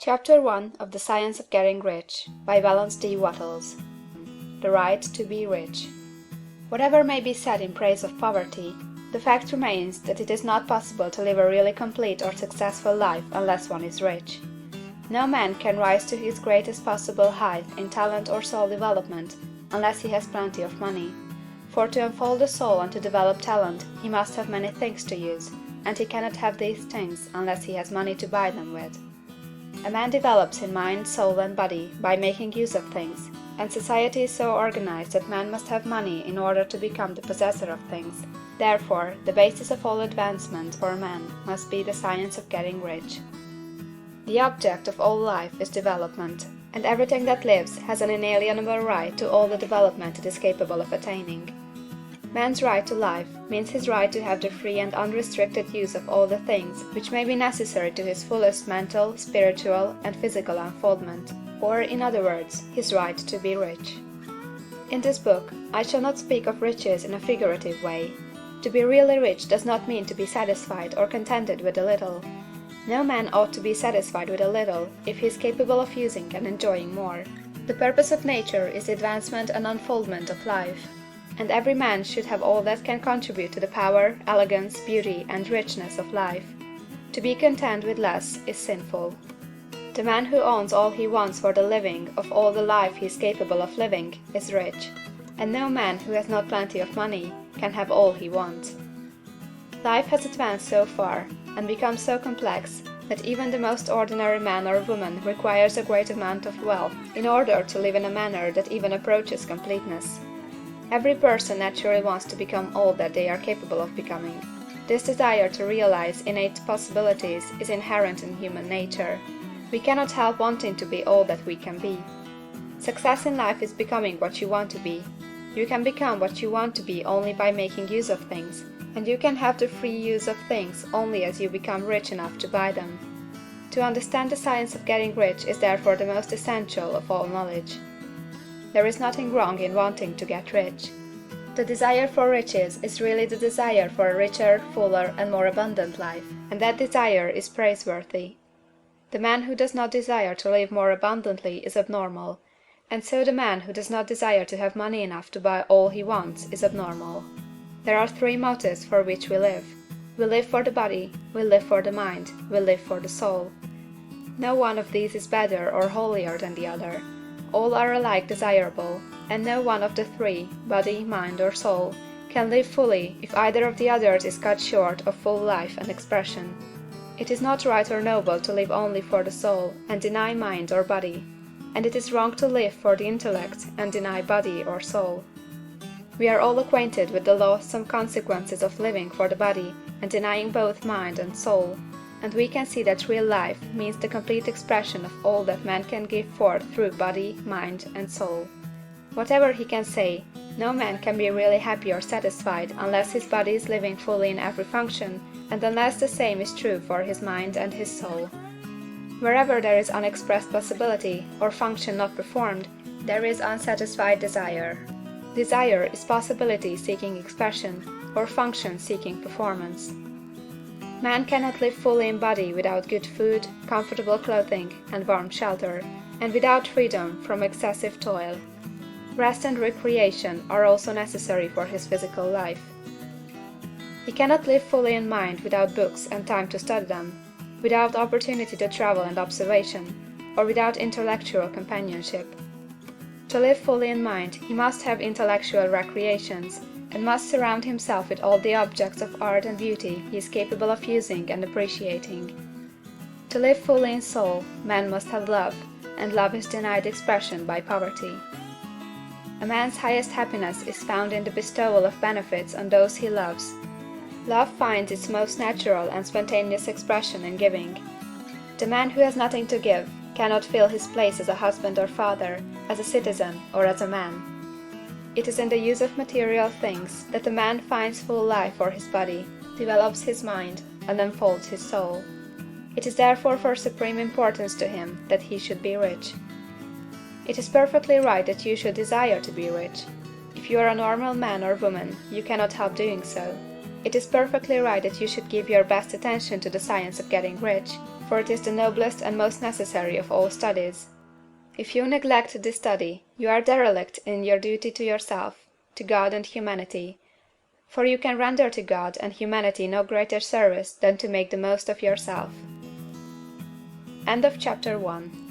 Chapter 1 of The Science of Getting Rich by Valence D. Wattles. The Right to be Rich. Whatever may be said in praise of poverty, the fact remains that it is not possible to live a really complete or successful life unless one is rich. No man can rise to his greatest possible height in talent or soul development unless he has plenty of money. For to unfold the soul and to develop talent he must have many things to use, and he cannot have these things unless he has money to buy them with. A man develops in mind, soul, and body by making use of things, and society is so organized that man must have money in order to become the possessor of things. Therefore, the basis of all advancement for man must be the science of getting rich. The object of all life is development, and everything that lives has an inalienable right to all the development it is capable of attaining. Man's right to life means his right to have the free and unrestricted use of all the things which may be necessary to his fullest mental, spiritual, and physical unfoldment, or, in other words, his right to be rich. In this book, I shall not speak of riches in a figurative way. To be really rich does not mean to be satisfied or contented with a little. No man ought to be satisfied with a little if he is capable of using and enjoying more. The purpose of nature is the advancement and unfoldment of life, and every man should have all that can contribute to the power, elegance, beauty, and richness of life. To be content with less is sinful. The man who owns all he wants for the living of all the life he is capable of living is rich, and no man who has not plenty of money can have all he wants. Life has advanced so far, and become so complex, that even the most ordinary man or woman requires a great amount of wealth in order to live in a manner that even approaches completeness. Every person naturally wants to become all that they are capable of becoming. This desire to realize innate possibilities is inherent in human nature. We cannot help wanting to be all that we can be. Success in life is becoming what you want to be. You can become what you want to be only by making use of things, and you can have the free use of things only as you become rich enough to buy them. To understand the science of getting rich is therefore the most essential of all knowledge. There is nothing wrong in wanting to get rich. The desire for riches is really the desire for a richer, fuller, and more abundant life, and that desire is praiseworthy. The man who does not desire to live more abundantly is abnormal, and so the man who does not desire to have money enough to buy all he wants is abnormal. There are three motives for which we live. We live for the body, we live for the mind, we live for the soul. No one of these is better or holier than the other. All are alike desirable, and no one of the three, body, mind, or soul, can live fully if either of the others is cut short of full life and expression. It is not right or noble to live only for the soul and deny mind or body, and it is wrong to live for the intellect and deny body or soul. We are all acquainted with the loathsome consequences of living for the body and denying both mind and soul, and we can see that real life means the complete expression of all that man can give forth through body, mind, and soul. Whatever he can say, no man can be really happy or satisfied unless his body is living fully in every function, and unless the same is true for his mind and his soul. Wherever there is unexpressed possibility, or function not performed, there is unsatisfied desire. Desire is possibility seeking expression, or function seeking performance. Man cannot live fully in body without good food, comfortable clothing, and warm shelter, and without freedom from excessive toil. Rest and recreation are also necessary for his physical life. He cannot live fully in mind without books and time to study them, without opportunity to travel and observation, or without intellectual companionship. To live fully in mind, he must have intellectual recreations, and must surround himself with all the objects of art and beauty he is capable of using and appreciating. To live fully in soul, man must have love, and love is denied expression by poverty. A man's highest happiness is found in the bestowal of benefits on those he loves. Love finds its most natural and spontaneous expression in giving. The man who has nothing to give cannot fill his place as a husband or father, as a citizen, or as a man. It is in the use of material things that a man finds full life for his body, develops his mind, and unfolds his soul. It is therefore for supreme importance to him that he should be rich. It is perfectly right that you should desire to be rich. If you are a normal man or woman, you cannot help doing so. It is perfectly right that you should give your best attention to the science of getting rich. for it is the noblest and most necessary of all studies. If you neglect this study, you are derelict in your duty to yourself, to God and humanity; for you can render to God and humanity no greater service than to make the most of yourself. CHAPTER II.